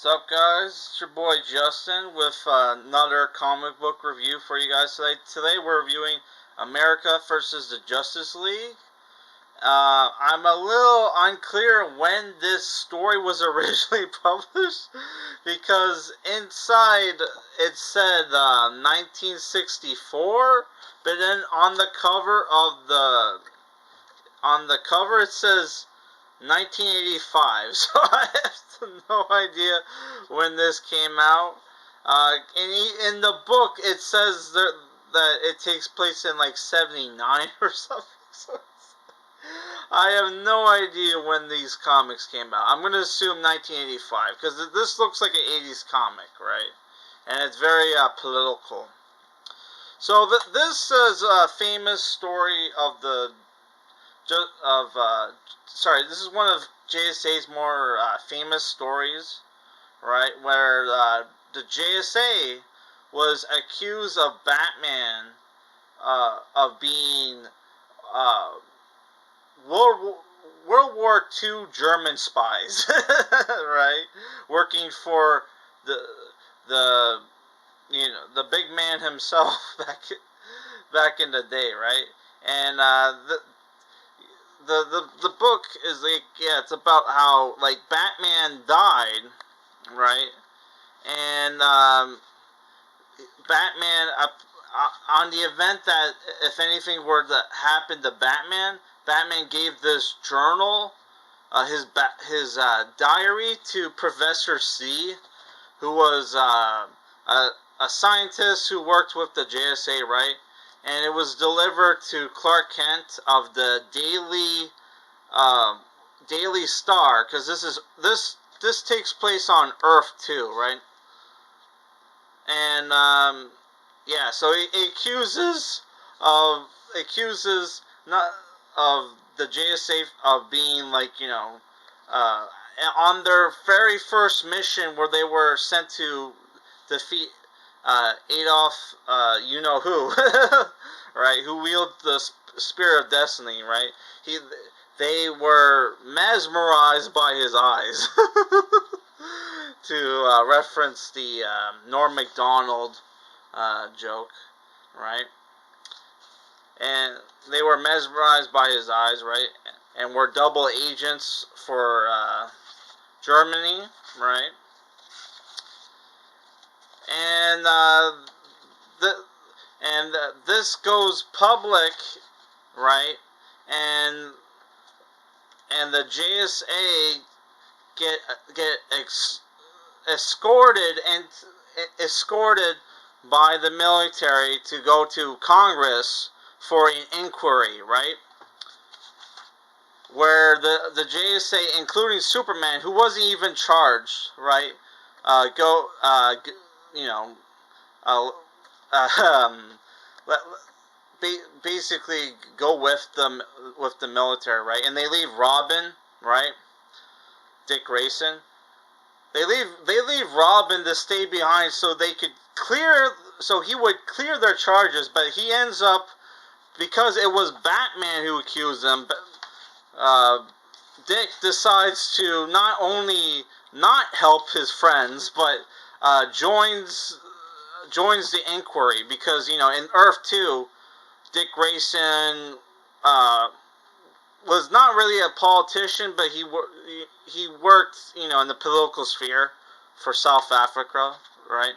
What's up, guys? It's your boy Justin with another comic book review for you guys today. Today we're reviewing America versus the Justice League. I'm a little unclear when this story was originally published because inside it said 1964, but then on the cover it says 1985, so I have no idea when this came out. In the book, it says that it takes place in like 79 or something. So I have no idea when these comics came out. I'm going to assume 1985, because this looks like an 80s comic, right? And it's very political. So this is a famous story of this is one of JSA's more famous stories, right? Where the JSA was accused of Batman of being World War II German spies, right? Working for the the big man himself back in the day, right? And the book is like, yeah, it's about how like Batman died, right? And Batman on the event that if anything were to happen to Batman gave this journal, his diary to Professor C, who was a scientist who worked with the JSA, right? And it was delivered to Clark Kent of the Daily Star, because this takes place on Earth too, right? And yeah, so he accuses not of the JSA of being like on their very first mission where they were sent to defeat Adolf, you know who, right? Who wielded the spear of destiny, right? They were mesmerized by his eyes, to reference the Norm Macdonald joke, right? And they were mesmerized by his eyes, right? And were double agents for Germany, right? And this goes public, right? And the JSA get escorted by the military to go to Congress for an inquiry, right? Where the JSA, including Superman, who wasn't even charged, right? Basically go with the military, right? And they leave Robin, right? Dick Grayson. They leave Robin to stay behind so he would clear their charges, but he ends up, because it was Batman who accused them, Dick decides to not only not help his friends, but joins the inquiry, because in Earth 2, Dick Grayson was not really a politician, but he worked in the political sphere for South Africa, right?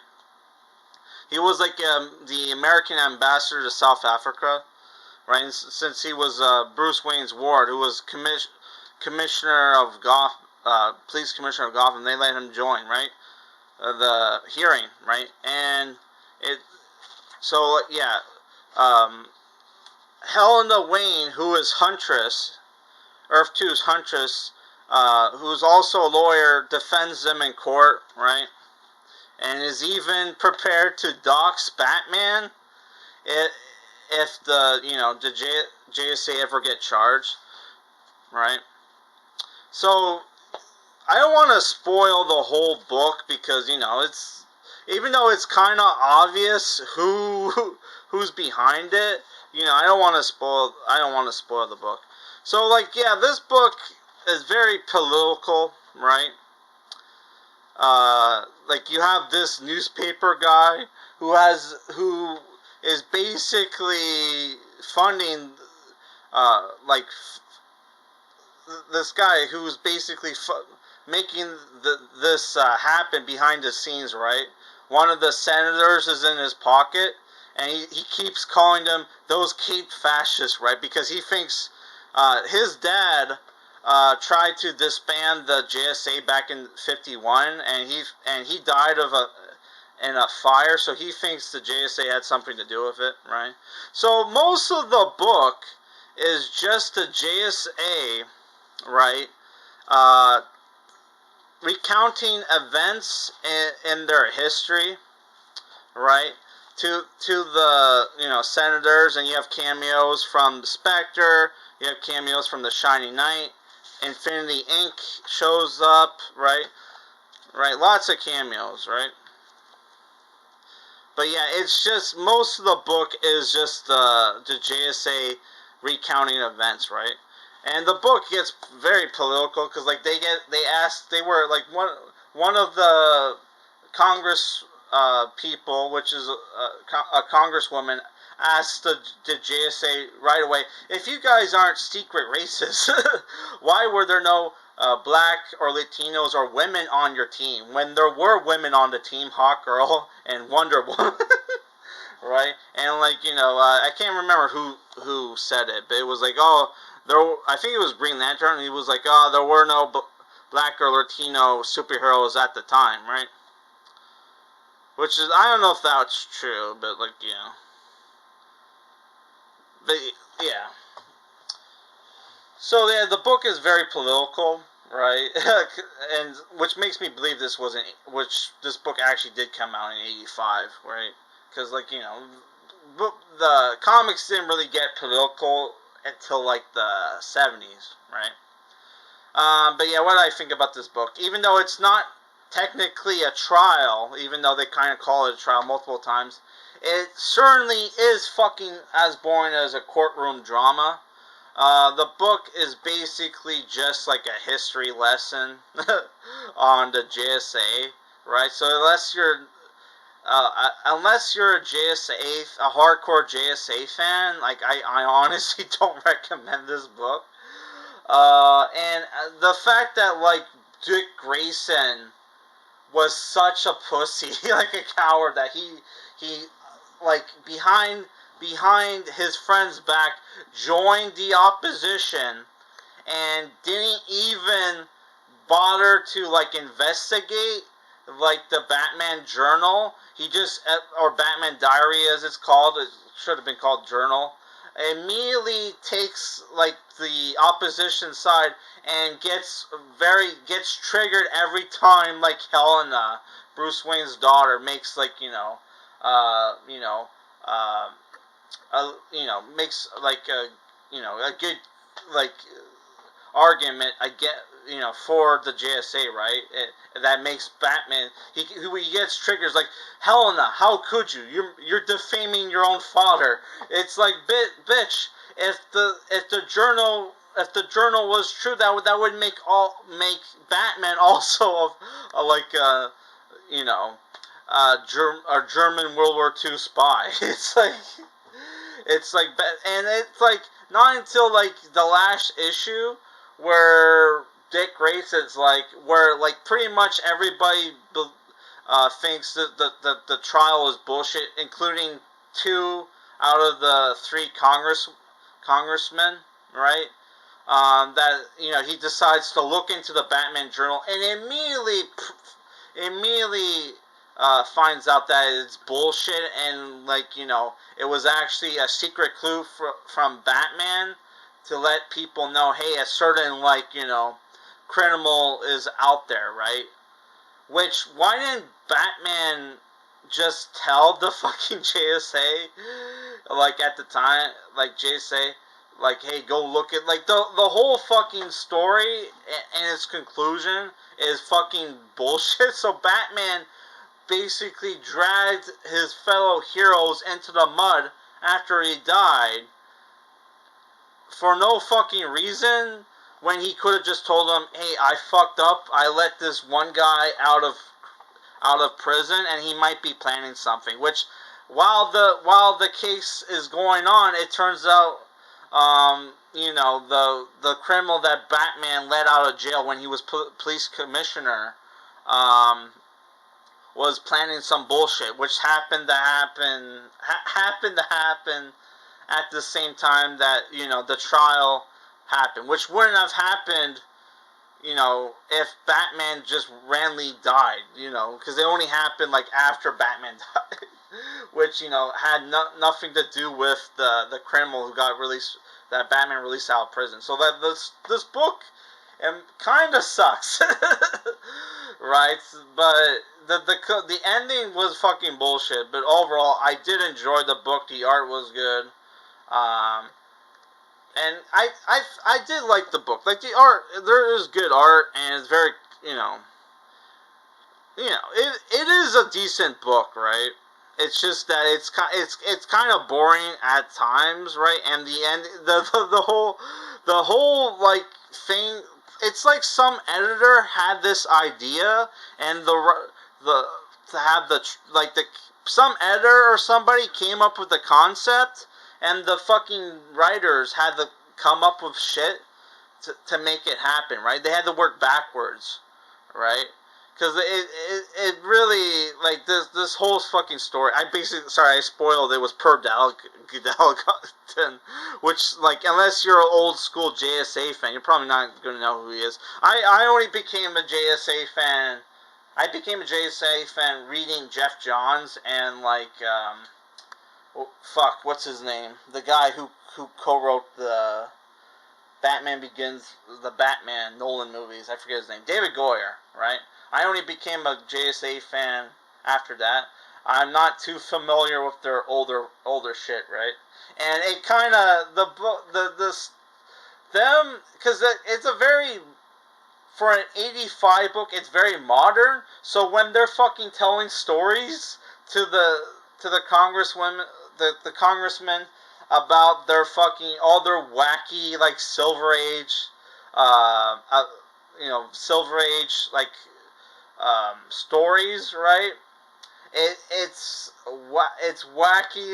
He was like the American ambassador to South Africa, right? And since he was Bruce Wayne's ward, who was commissioner of police commissioner of Gotham, they let him join, right? The hearing, right? And Helena Wayne, who is Huntress, Earth 2's Huntress, who's also a lawyer, defends them in court, right? And is even prepared to dox Batman if the JSA ever get charged, right? So I don't want to spoil the whole book, because it's, even though it's kind of obvious who's behind it, I don't want to spoil the book. So this book is very political, right? like you have this newspaper guy who is basically funding like this guy who's basically making this happen behind the scenes, right? One of the senators is in his pocket, and he keeps calling them those Cape fascists, right? Because he thinks his dad tried to disband the JSA back in '51, and he died of in a fire, so he thinks the JSA had something to do with it, right? So most of the book is just the JSA, right? Uh, Recounting events in their history, right? To the senators, and you have cameos from Spectre, you have cameos from the Shining Knight, Infinity Inc. shows up, right? Right, lots of cameos, right? But yeah, it's just most of the book is just the JSA recounting events, right? And the book gets very political because like they were like one of the Congress people, which is a Congresswoman, asked the JSA right away, if you guys aren't secret racists, why were there no black or Latinos or women on your team when there were women on the team, Hawkgirl and Wonder Woman, right? And like I can't remember who said it, but it was like, oh, I think it was Green Lantern, and he was like, oh, there were no black or Latino superheroes at the time, right? Which is, I don't know if that's true, but like, but yeah. So yeah, the book is very political, right? And which makes me believe this book actually did come out in '85, right? Because like the comics didn't really get political until like the '70s, right? But yeah, what do I think about this book? Even though it's not technically a trial, even though they kind of call it a trial multiple times, it certainly is fucking as boring as a courtroom drama. The book is basically just like a history lesson on the JSA, right? So unless you're a JSA, a hardcore JSA fan, like I honestly don't recommend this book. And the fact that like Dick Grayson was such a pussy, like a coward, that he like behind his friend's back joined the opposition and didn't even bother to like investigate like the Batman Journal. He just, or Batman Diary as it's called, it should have been called Journal, immediately takes like the opposition side and gets triggered every time like Helena, Bruce Wayne's daughter, makes like uh, you know makes like a good like argument for the JSA, right? That makes Batman, he gets triggers like, Helena, how could you? You're defaming your own father. It's like, bitch, if the journal was true, that would make Batman also like a German World War II spy. It's like, and it's like not until like the last issue where Dick Grayson's like, where like pretty much everybody thinks that the trial is bullshit, including 2 out of the 3 congressmen, right? That he decides to look into the Batman Journal and immediately finds out that it's bullshit, and like it was actually a secret clue from Batman to let people know, hey, a certain like criminal is out there, right? Which, why didn't Batman just tell the fucking JSA, like at the time, like JSA, like, hey, go look at, like, the whole fucking story and its conclusion is fucking bullshit. So Batman basically dragged his fellow heroes into the mud after he died for no fucking reason, when he could have just told him, hey, I fucked up, I let this one guy out of prison, and he might be planning something. Which, while the case is going on, it turns out, the criminal that Batman let out of jail when he was police commissioner, was planning some bullshit, which happened to happen at the same time that the trial happened, which wouldn't have happened if Batman just randomly died, because it only happened, like, after Batman died, which, had nothing to do with the criminal who got released, that Batman released out of prison. So that this book kind of sucks, right? But the ending was fucking bullshit. But overall, I did enjoy the book. The art was good. And I did like the book. Like, the art, there is good art, and it's very, it is a decent book, right? It's just that it's kind of boring at times, right? And the end, the whole like thing. It's like some editor had this idea, and to have some editor or somebody came up with the concept, and the fucking writers had to come up with shit to make it happen, right? They had to work backwards, right? Because it really, like, this whole fucking story, I spoiled it, was per Dalgarton, which, like, unless you're an old school JSA fan, you're probably not going to know who he is. I only became a JSA fan, reading Jeff Johns and, like, what's his name? The guy who co-wrote the Batman Nolan movies, I forget his name, David Goyer, right? I only became a JSA fan after that. I'm not too familiar with their older shit, right? And it kind of because it's a very, for an 85 book, it's very modern. So when they're fucking telling stories to the congresswomen, the congressmen, about their fucking, all their wacky, like, Silver Age, Silver Age, like, stories, right? It's wacky.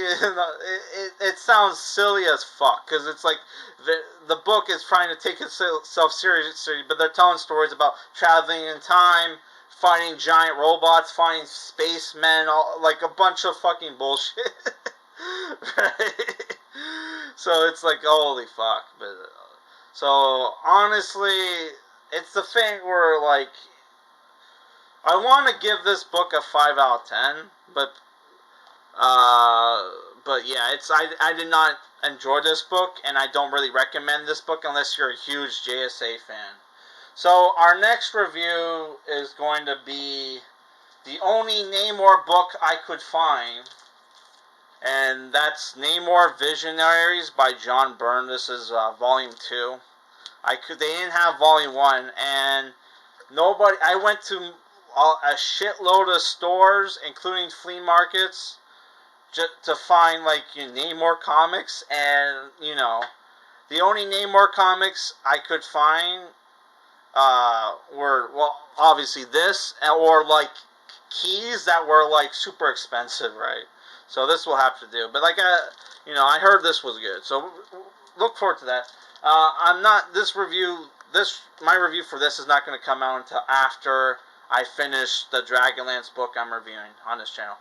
It sounds silly as fuck, because it's like the book is trying to take itself seriously, but they're telling stories about traveling in time, fighting giant robots, fighting spacemen, like a bunch of fucking bullshit. Right? So it's like, holy fuck. But so honestly, it's the thing where, like, I want to give this book a 5 out of 10, but yeah, I did not enjoy this book, and I don't really recommend this book unless you're a huge JSA fan. So our next review is going to be the only Namor book I could find, and that's Namor Visionaries by John Byrne. This is volume 2. They didn't have volume 1, and I went to a shitload of stores, including flea markets, to find, like, Namor comics, and the only Namor comics I could find were, well, obviously this, or, like, keys that were, like, super expensive, right? So this will have to do. But, like, I heard this was good, so look forward to that. My review for this is not going to come out until after I finish the Dragonlance book I'm reviewing on this channel.